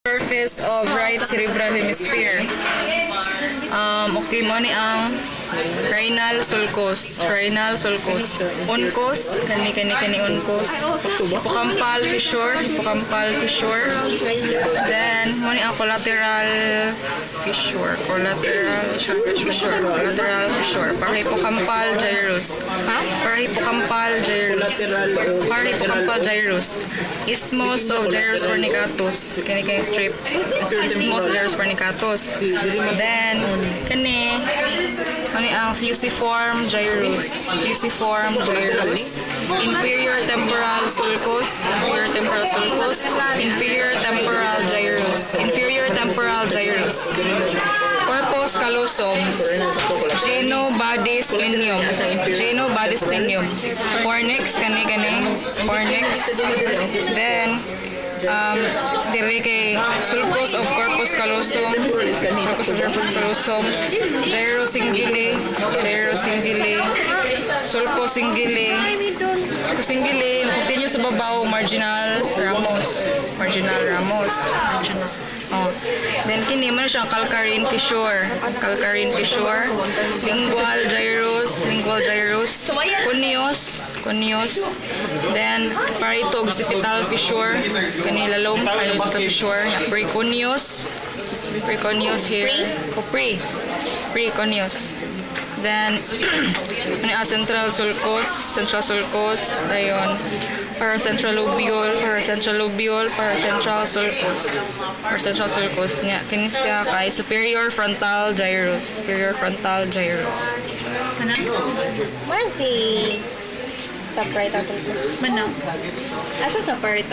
Surface of right cerebral hemisphere. Okay mo ni ang renal sulcus. Renal sulcus. Uncus, kani uncus. Hippocampal fissure. Hippocampal fissure. Then, mo ni ang collateral fissure. Collateral fissure. Collateral fissure. Para hippocampal gyrus. Para hippocampal gyrus. Para hippocampal gyrus. Isthmus of gyrus fornicatus. Kani strip. Isthmus of gyrus fornicatus. Then, kani ang fusiform gyrus. Fusiform gyrus. Inferior temporal sulcus. Inferior temporal sulcus. Inferior temporal gyrus. Inferior temporal gyrus. Corpus callosum. Geno body splenium. Geno body splenium. Fornix, kani. Fornix. Then, dili kay sulcus of corpus callosum, sulcus of corpus callosum, gyro singili, sulcus singili, continue sa babaw, marginal ramos. Oh. Then kini man siyang calcarine fissure, lingual gyrus, conius. Then parieto occipital fissure, kani lalong parieto fissure, preconius here, preconius. Then central sulcus, ayon. Paracentral lobule, paracentral sulcus nga kini siya kay superior frontal gyrus. Wala si separate sulcus. Mana? Asa sa parita